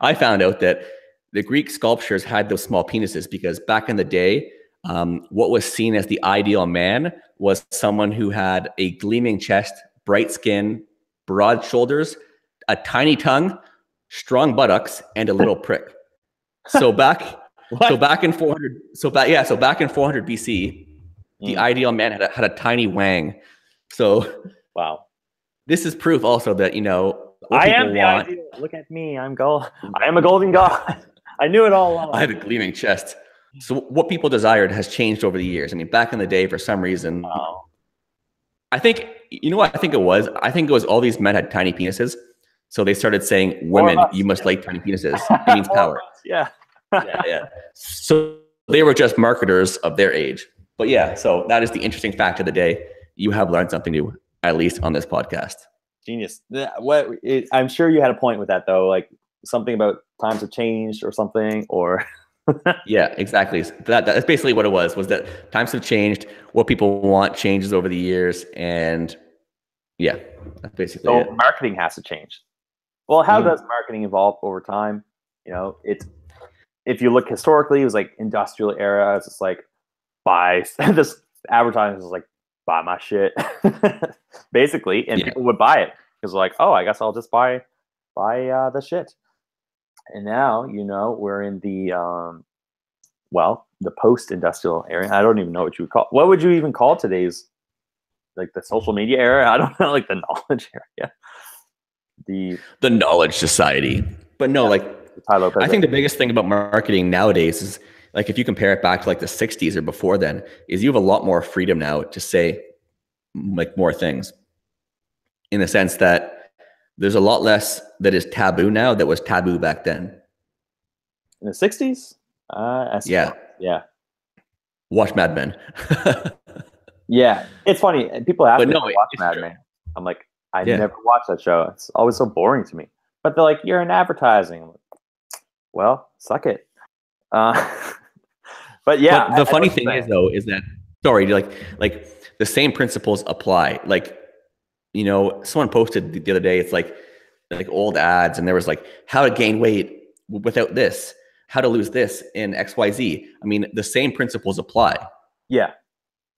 I found out that the Greek sculptures had those small penises because back in the day, what was seen as the ideal man was someone who had a gleaming chest, bright skin, broad shoulders, a tiny tongue, strong buttocks, and a little prick. So back in 400 BC, the ideal man had a tiny wang. So wow. This is proof also that, I am the ideal. Look at me. I am a golden god. I knew it all along. I have a gleaming chest. So what people desired has changed over the years. I mean, back in the day, for some reason, I think, what I think it was? I think it was all these men had tiny penises. So they started saying, women, you must like tiny penises. It means power. Yeah. Yeah. So they were just marketers of their age. But yeah, so that is the interesting fact of the day. You have learned something new, at least on this podcast. Genius. I'm sure you had a point with that, though, like something about times have changed or something, or... Yeah, exactly. That's basically what it was that times have changed. What people want changes over the years. And yeah, that's basically it. Marketing has to change. Well, how does marketing evolve over time? If you look historically, it was like industrial era. It's just like, buy this advertising is like, buy my shit, basically, and people would buy it because like, oh, I guess I'll just buy the shit. And now we're in the the post-industrial era. I don't even know what you would call. What would you even call today's, like, the social media era? I don't know, like the knowledge era. The knowledge society. But no, I think the biggest thing about marketing nowadays is, like, if you compare it back to like the 60s or before then, is you have a lot more freedom now to say like more things, in the sense that there's a lot less that is taboo now that was taboo back then. In the 60s? Yeah. Watch Mad Men. Yeah. It's funny. People ask me to watch Mad Men. I'm like, I Yeah. never watched that show. It's always so boring to me. But they're like, you're in advertising. I'm like, well, suck it. But yeah, But the I know funny what you're thing is saying. though, is that sorry, like the same principles apply. Like, you know, someone posted the other day, it's like old ads, and there was like how to gain weight without this, how to lose this in XYZ. I mean, the same principles apply Yeah.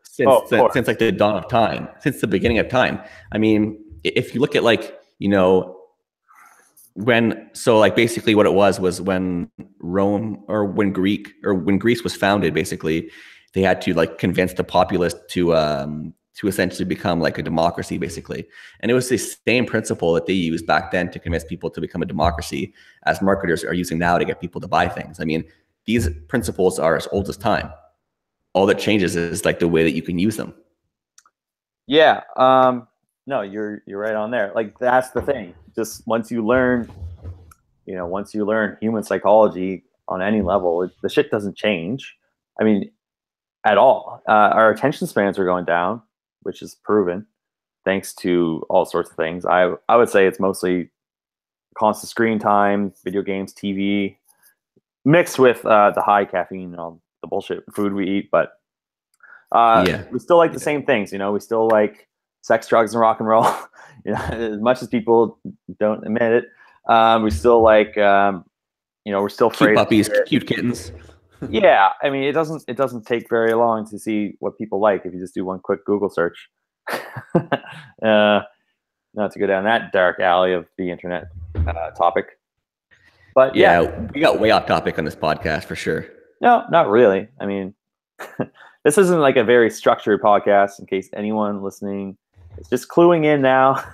since Oh, of course. since like the dawn of time, since the beginning of time. I mean, if you look at like, you know, so like basically what it was when Rome or when Greece was founded, basically they had to like convince the populace to essentially become like a democracy, basically. And it was the same principle that they used back then to convince people to become a democracy as marketers are using now to get people to buy things. I mean, these principles are as old as time. All that changes is like the way that you can use them. Yeah. No, you're right on there. Like that's the thing. Just once you learn human psychology on any level, the shit doesn't change. I mean, at all. Our attention spans are going down, which is proven thanks to all sorts of things. I would say it's mostly constant screen time, video games, TV, mixed with the high caffeine and all the bullshit food we eat. But we still like the same things. You know, we still like sex, drugs, and rock and roll. You know, as much as people don't admit it, we still like. We're still cute puppies, cute kittens. Yeah, I mean, it doesn't take very long to see what people like if you just do one quick Google search. Not to go down that dark alley of the internet topic, but yeah, we got way off topic on this podcast for sure. No, not really. I mean, this isn't like a very structured podcast. In case anyone listening is just cluing in now,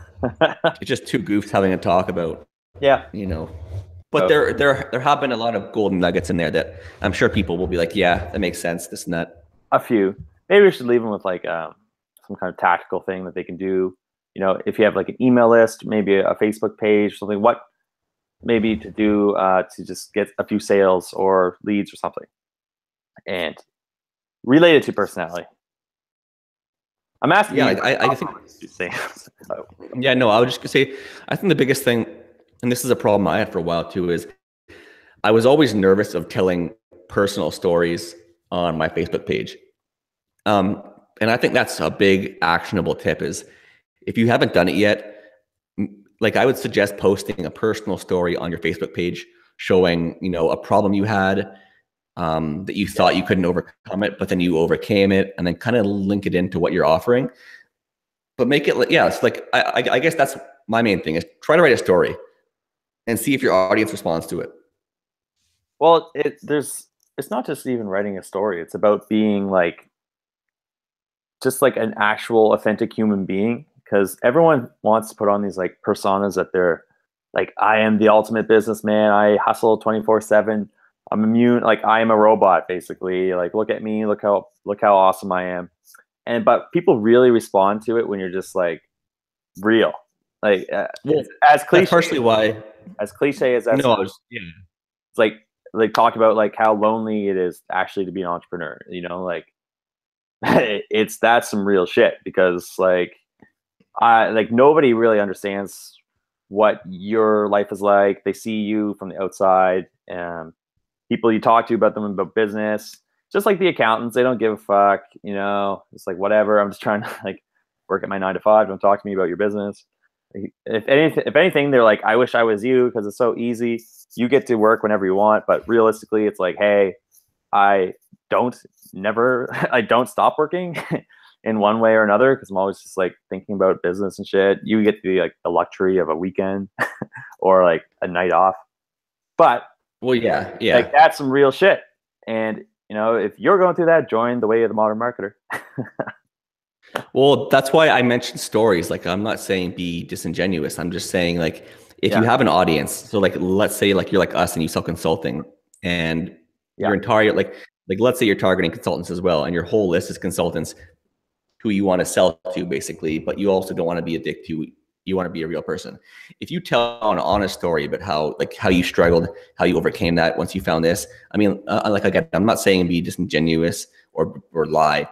it's just two goofs having a talk about. Yeah, you know. But there have been a lot of golden nuggets in there that I'm sure people will be like, yeah, that makes sense, this and that. A few. Maybe we should leave them with like some kind of tactical thing that they can do. You know, if you have like an email list, maybe a Facebook page, something, what maybe to do to just get a few sales or leads or something. And relate it to personality. I'm asking. Yeah, I think. Yeah, no, I was just gonna say, I think the biggest thing, and this is a problem I had for a while too, is I was always nervous of telling personal stories on my Facebook page. And I think that's a big actionable tip is if you haven't done it yet, like I would suggest posting a personal story on your Facebook page showing, you know, a problem you had that you thought you couldn't overcome it, but then you overcame it, and then kind of link it into what you're offering. But make it, yeah, it's like, I guess that's my main thing is try to write a story and see if your audience responds to it. Well, it's not just even writing a story. It's about being like, just like an actual authentic human being, because everyone wants to put on these like personas that they're like, I am the ultimate businessman. I hustle 24/7. I'm immune. Like I am a robot, basically. Like, look at me. Look how awesome I am. But people really respond to it when you're just like real. Like as cliche. That's partially why. As cliche as that. No, yeah. It's like talk about like how lonely it is actually to be an entrepreneur. You know, like that's some real shit, because like nobody really understands what your life is like. They see you from the outside, and people you talk to about business, just like the accountants, they don't give a fuck. You know, it's like whatever. I'm just trying to like work at my 9 to 5. Don't talk to me about your business. If anything, they're like, I wish I was you, because it's so easy. You get to work whenever you want, but realistically, it's like, hey, I don't stop working in one way or another, because I'm always just like thinking about business and shit. You get the like the luxury of a weekend or like a night off, but well, yeah, like that's some real shit. And you know, if you're going through that, join the way of the modern marketer. Well, that's why I mentioned stories. Like, I'm not saying be disingenuous. I'm just saying, like, if you have an audience, so like, let's say like you're like us and you sell consulting, and your entire like let's say you're targeting consultants as well, and your whole list is consultants who you want to sell to, basically, but you also don't want to be a dick to. You want to be a real person. If you tell an honest story about how you struggled, how you overcame that once you found this. I mean, like again, I'm not saying be disingenuous or lie.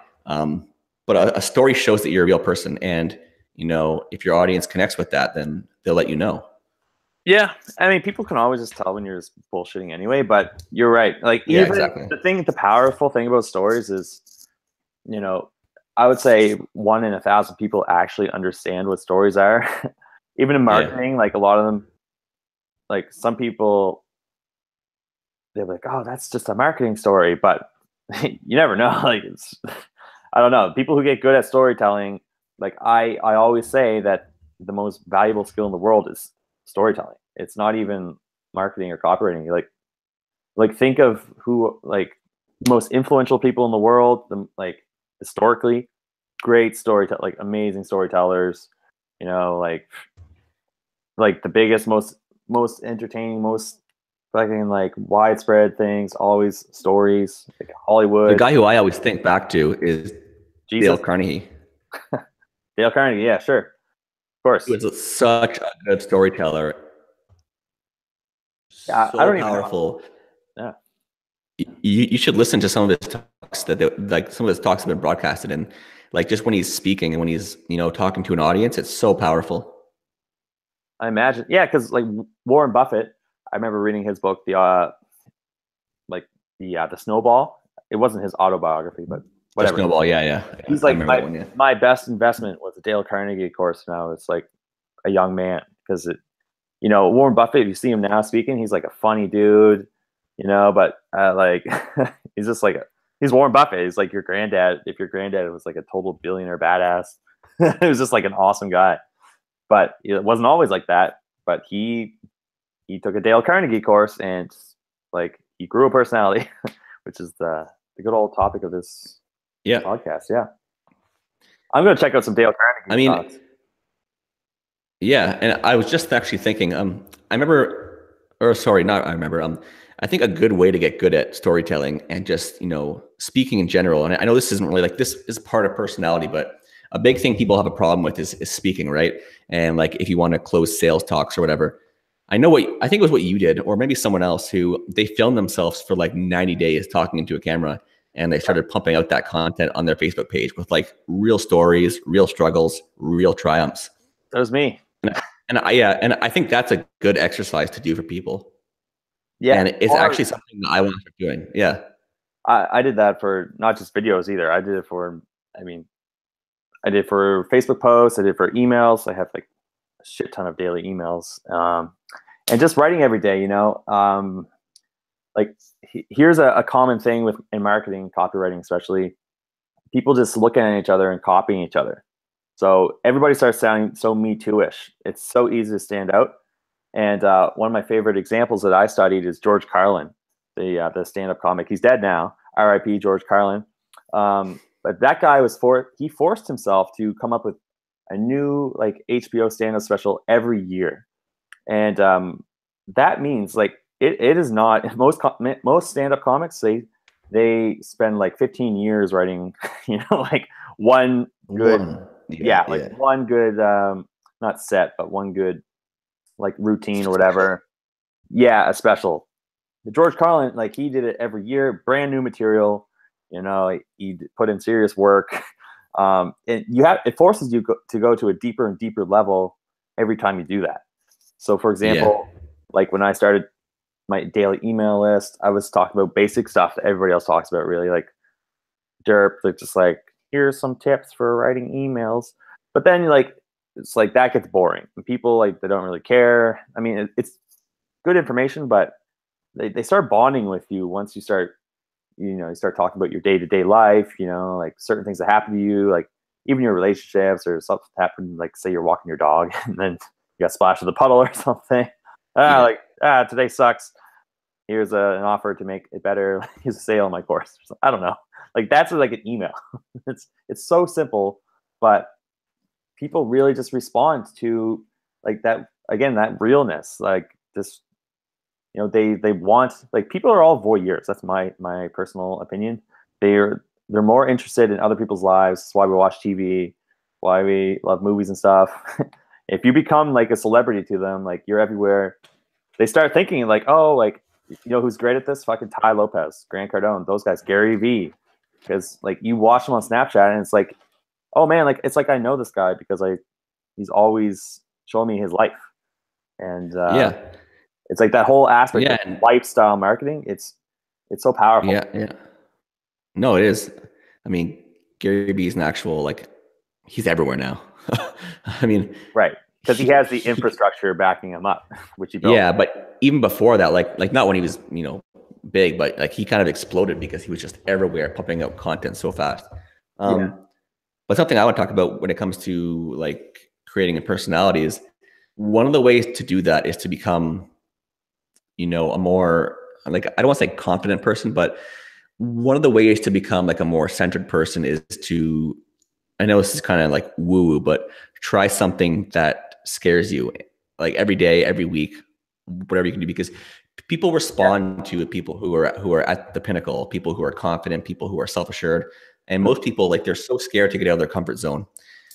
But a story shows that you're a real person, and you know, if your audience connects with that, then they'll let you know. Yeah, I mean, people can always just tell when you're just bullshitting anyway. But you're right. Like, Yeah, even exactly. the powerful thing about stories is, you know, I would say 1 in 1,000 people actually understand what stories are. Even in marketing, like a lot of them, like some people, they're like, "Oh, that's just a marketing story," but you never know. Like, it's, I don't know. People who get good at storytelling, like I always say that the most valuable skill in the world is storytelling. It's not even marketing or copywriting. Like think of who like most influential people in the world, like historically, great storyteller, like amazing storytellers. You know, like the biggest, most entertaining, most fucking like widespread things, always stories, like The Hollywood. guy who I always think back to is Dale Jesus, Carnegie. Dale Carnegie, yeah, sure, of He course. was such a good storyteller. Yeah, I So don't even know. powerful. Yeah, You should listen to some of his talks like some of his talks have been broadcasted, and like just when he's speaking and when he's, you know, talking to an audience, it's so powerful. I imagine. Yeah, because like Warren Buffett, I remember reading his book, like the Snowball. It wasn't his autobiography, but The whatever. snowball, yeah. He's I like remember that one. Yeah, my best investment was a Dale Carnegie course. Now it's like a young man because it, you know, Warren Buffett. If you see him now speaking, he's like a funny dude, you know. But like he's just like he's Warren Buffett. He's like your granddad. If your granddad was like a total billionaire badass, it was just like an awesome guy. But it wasn't always like that. But he took a Dale Carnegie course and like he grew a personality, which is the good old topic of this podcast. Yeah, I'm gonna check out some Dale Carnegie. I mean, talks. yeah, and I was just actually thinking, I remember, or sorry, not I remember, I think a good way to get good at storytelling and just, you know, speaking in general, and I know this isn't really like, this is part of personality, but a big thing people have a problem with is speaking, right? And like, if you want to close sales talks or whatever, I think it was what you did, or maybe someone else who they filmed themselves for like 90 days talking into a camera, and they started pumping out that content on their Facebook page with like real stories, real struggles, real triumphs. That was me. And I think that's a good exercise to do for people. Yeah, And it's actually something that I want to start doing. Yeah. I did that for not just videos either. I did it for, I mean, I did for Facebook posts. I did for emails. I have like a shit ton of daily emails, and just writing every day. You know, like here's a common thing with in marketing, copywriting, especially. People just looking at each other and copying each other. So everybody starts sounding so Me Too-ish. It's so easy to stand out. And one of my favorite examples that I studied is George Carlin, the stand-up comic. He's dead now. R.I.P. George Carlin. But that guy he forced himself to come up with a new like HBO stand-up special every year, and that means like it is not most stand-up comics they spend like 15 years writing, you know, like one good one good not set but one good like routine or whatever. Yeah, a special. George Carlin, like he did it every year, brand new material. You know, he put in serious work. And it forces you to go to a deeper and deeper level every time you do that. So, for example, like when I started my daily email list, I was talking about basic stuff that everybody else talks about, really, like derp, like just like here's some tips for writing emails. But then like it's like that gets boring. And people like they don't really care. I mean, it's good information, but they start bonding with you once you start, you know, you start talking about your day-to-day life, you know, like certain things that happen to you, like even your relationships or something happened, like say you're walking your dog and then you got splashed with a puddle or something. Today sucks. Here's an offer to make it better. Here's a sale on my course. I don't know. Like that's like an email. It's so simple, but people really just respond to like that, again, that realness, like this, you know, they want, like people are all voyeurs. That's my personal opinion. They're more interested in other people's lives. That's why we watch TV, why we love movies and stuff. If you become like a celebrity to them, like you're everywhere, they start thinking like, oh, like, you know who's great at this? Fucking Ty Lopez, Grant Cardone, those guys, Gary Vee. Because like you watch them on Snapchat and it's like, oh man, like it's like I know this guy because I He's always showing me his life. And Yeah. it's like that whole aspect Yeah. of lifestyle marketing. It's so powerful. Yeah. Yeah. No, it is. I mean, Gary Vee is an actual, like, he's everywhere now. I mean, right. Because he has the infrastructure backing him up, which he built. Yeah, but even before that, like not when he was, big, but like he kind of exploded because he was just everywhere, pumping out content so fast. But something I want to talk about when it comes to like creating a personality is one of the ways to do that is to become, a more, like, I don't want to say confident person, but one of the ways to become like a more centered person is to, I know this is kind of like woo-woo, but try something that scares you, like every day, every week, whatever you can do, because people respond to people who are at the pinnacle, people who are confident, people who are self-assured. And most people, like, they're so scared to get out of their comfort zone.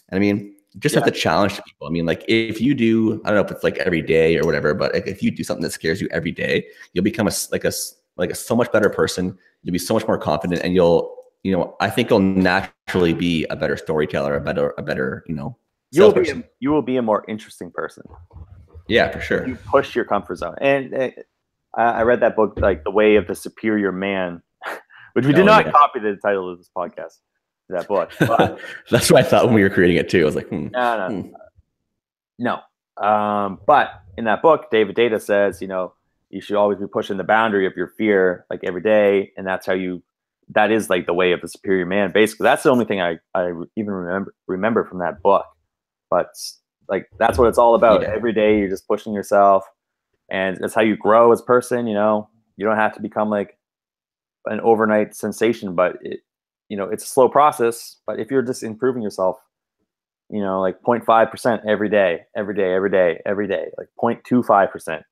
And I mean, just have to challenge people. I mean, like, if you do, I don't know if it's like every day or whatever, but if you do something that scares you every day, you'll become a so much better person. You'll be so much more confident, and I think you'll naturally be a better storyteller, a better, you will be a more interesting person. Yeah, for sure. You push your comfort zone. And I read that book, like The Way of the Superior Man, which we did not copy the title of this podcast, that book. But that's what I thought when we were creating it too. I was like, No. But in that book, David Data says, you should always be pushing the boundary of your fear, like every day. And that's that is like the way of the superior man. Basically, that's the only thing I even remember from that book. But like, that's what it's all about. Yeah. Every day you're just pushing yourself, and that's how you grow as a person. You don't have to become like an overnight sensation, but it's a slow process. But if you're just improving yourself, like 0.5% every day, like 0.25%,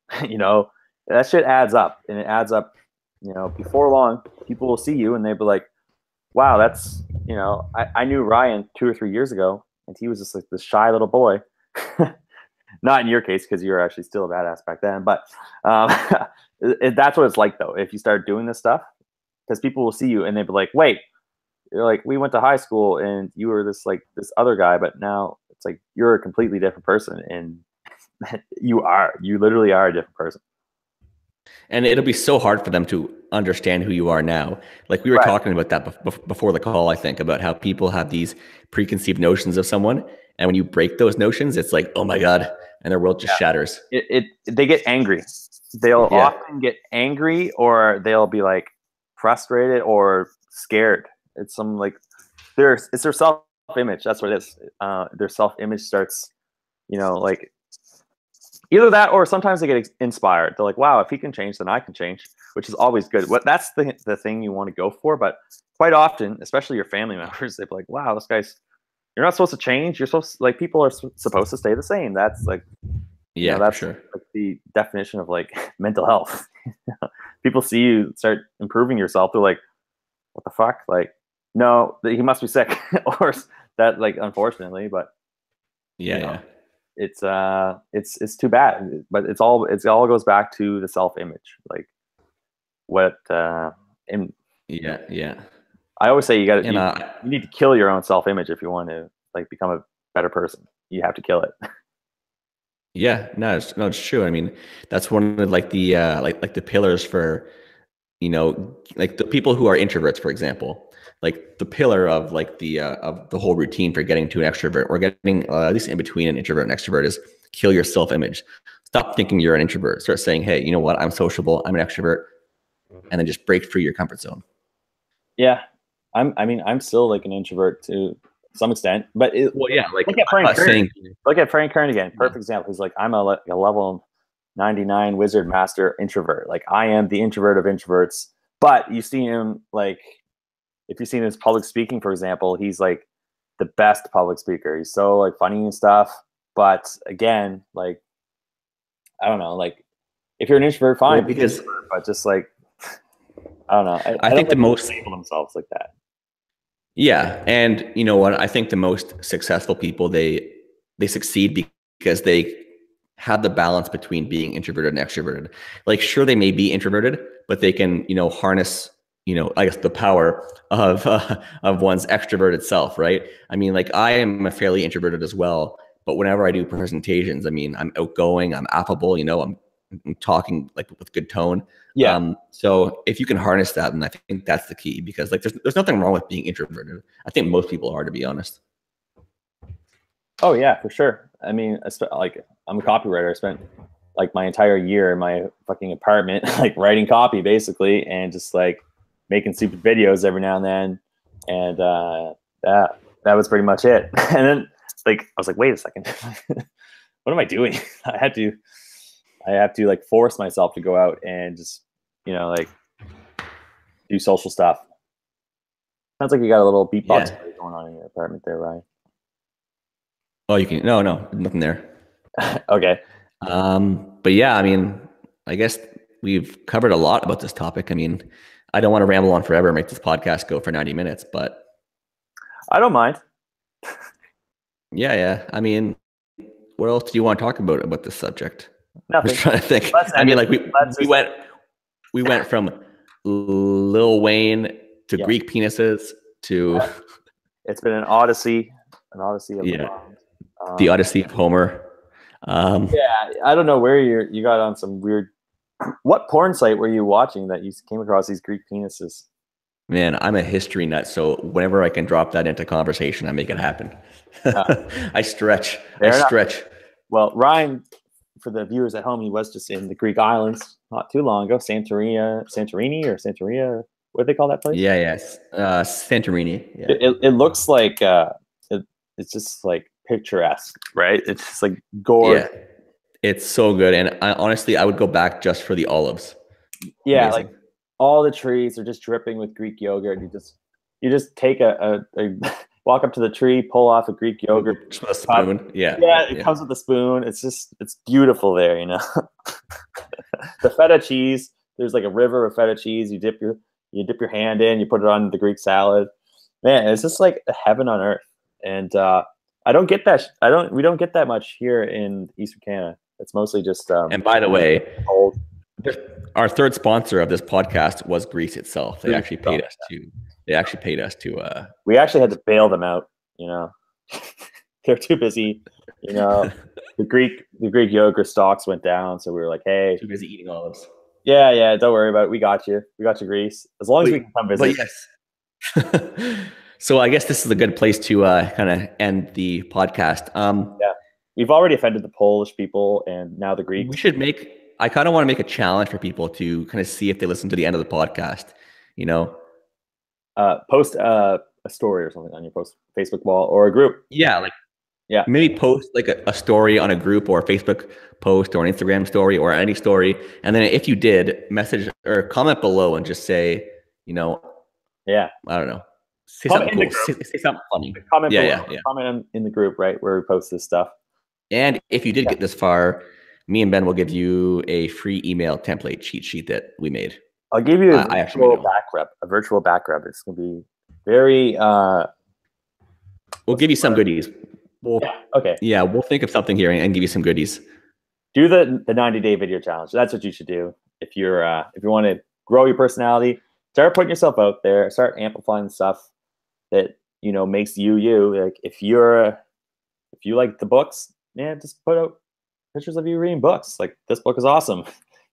that shit adds up, and it adds up. Before long, people will see you and they'll be like, wow, that's, I knew Ryan 2 or 3 years ago, and he was just like this shy little boy. Not in your case, because you were actually still a badass back then. But that's what it's like, though, if you start doing this stuff, because people will see you and they'll be like, wait, you're like, we went to high school and you were this other guy, but now it's like you're a completely different person, and you literally are a different person. And it'll be so hard for them to understand who you are now. Like we were talking about that before the call, I think, about how people have these preconceived notions of someone. And when you break those notions, it's like, oh my God, and their world just shatters. They get angry. They'll often get angry, or they'll be like frustrated or scared. It's it's their self-image. That's what it is. Their self-image starts, like, either that, or sometimes they get inspired. They're like, wow, if he can change, then I can change, which is always good. That's the thing you want to go for. But quite often, especially your family members, they're like, wow, this guy's, you're not supposed to change. You're supposed to, like, people are supposed to stay the same. That's like, that's for sure. Like the definition of like mental health. People see you start improving yourself, they're like, what the fuck? Like, no, he must be sick, or that, like, unfortunately, but it's too bad. But it all goes back to the self-image, like what I always say, you need to kill your own self-image if you want to, like, become a better person. You have to kill it. It's true. I mean, that's one of like the like the pillars for, like the people who are introverts, for example. Like the pillar of like of the whole routine for getting to an extrovert, or getting at least in between an introvert and extrovert, is kill your self-image. Stop thinking you're an introvert. Start saying, hey, you know what? I'm sociable. I'm an extrovert. And then just break through your comfort zone. Yeah. I'm still like an introvert to some extent, but look at Frank Kern. Look at Frank Kern again. Perfect example. He's like, I'm a level 99 wizard master introvert. Like, I am the introvert of introverts. But you see him, like, if you've seen his public speaking, for example, he's like the best public speaker. He's so like funny and stuff. But again, like, I don't know, like, if you're an introvert, fine, because but just like, I don't know. I think the most label themselves like that. Yeah, and you know what? I think the most successful people, they succeed because they have the balance between being introverted and extroverted. Like, sure, they may be introverted, but they can, harness, I guess, the power of one's extroverted self, right? I mean, like, I am a fairly introverted as well, But whenever I do presentations, I mean, I'm outgoing, I'm affable, you know, I'm talking like with good tone. Yeah. So if you can harness that, then I think that's the key, because like there's nothing wrong with being introverted. I think most people are, to be honest. Oh yeah, for sure. I mean, like I'm a copywriter. I spent like my entire year in my fucking apartment, like writing copy basically, and just like making stupid videos every now and then. And that was pretty much it. And then like I was like, wait a second, what am I doing? I have to like force myself to go out and just, you know, like do social stuff. Sounds like you got a little beatbox going on in your apartment there, Ryan. Oh, you can, no, nothing there. Okay. But yeah, I mean, I guess we've covered a lot about this topic. I mean, I don't want to ramble on forever and make this podcast go for 90 minutes, but I don't mind. Yeah. I mean, what else do you want to talk about this subject? Nothing. I'm just trying to think. I mean, like we went from Lil Wayne to Greek penises to it's been an odyssey of the Odyssey of Homer. Yeah, I don't know where you got on some weird. What porn site were you watching that you came across these Greek penises? Man, I'm a history nut, so whenever I can drop that into conversation, I make it happen. I stretch. Well, Ryan, for the viewers at home, he was just in the Greek islands not too long ago. Santorini. What do they call that place? Yes. Santorini. Yeah. It looks like it's just like picturesque, right? It's just like gorgeous. Yeah. It's so good, and honestly, I would go back just for the olives. Yeah, amazing. Like all the trees are just dripping with Greek yogurt. You just take a walk up to the tree, pull off a Greek yogurt. Just a spoon. Yeah. It comes with a spoon. It's beautiful there, you know. The feta cheese. There's like a river of feta cheese. You dip your hand in. You put it on the Greek salad. Man, it's just like heaven on earth. And I don't get that. We don't get that much here in Eastern Canada. It's mostly just. And by the way, cold. Our third sponsor of this podcast was Greece itself. They actually paid us to. They actually paid us to. We actually had to bail them out. You know, they're too busy. You know, the Greek yogurt stocks went down, so we were like, "Hey, too busy eating olives." Yeah. Don't worry about it. We got you, Greece. As long as we can come visit. But yes. So I guess this is a good place to kind of end the podcast. Yeah, we've already offended the Polish people, and now the Greeks. We should I kind of want to make a challenge for people to kind of see if they listen to the end of the podcast. You know, post a story or something on your Facebook wall or a group. Yeah, maybe post like a story on a group or a Facebook post or an Instagram story or any story, and then if you did, message or comment below and just say, you know, I don't know. Say something cool. Say something funny. Comment in the group, right, where we post this stuff. And if you did get this far, me and Ben will give you a free email template cheat sheet that we made. I'll give you a virtual back rub. It's going to be very... we'll give you some goodies. Okay. Yeah, we'll think of something here and give you some goodies. Do the 90-day video challenge. That's what you should do. If you want to grow your personality, start putting yourself out there, start amplifying stuff that, you know, makes you. Like if you like the books, just put out pictures of you reading books. Like, this book is awesome.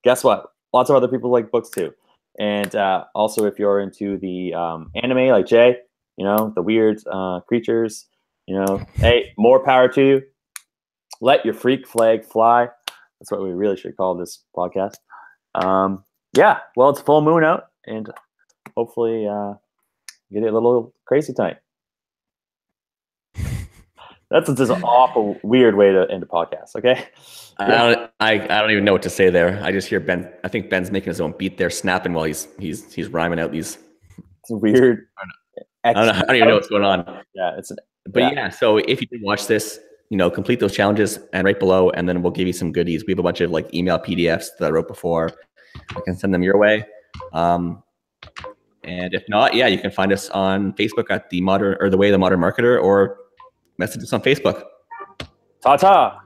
Guess what? Lots of other people like books too. And also, if you're into the anime like Jay, you know, the weird creatures, you know, hey, more power to you. Let your freak flag fly. That's what we really should call this podcast. Well, it's full moon out, and hopefully get it a little crazy tonight. That's just an awful, weird way to end a podcast. Okay. I don't even know what to say there. I just hear Ben. I think Ben's making his own beat there, snapping while he's rhyming out these. It's weird. I don't even know what's going on. Yeah, so if you did watch this, you know, complete those challenges and right below, and then we'll give you some goodies. We have a bunch of like email PDFs that I wrote before. I can send them your way. And if not, you can find us on Facebook at The Way the Modern Marketer, or message us on Facebook. Ta-ta.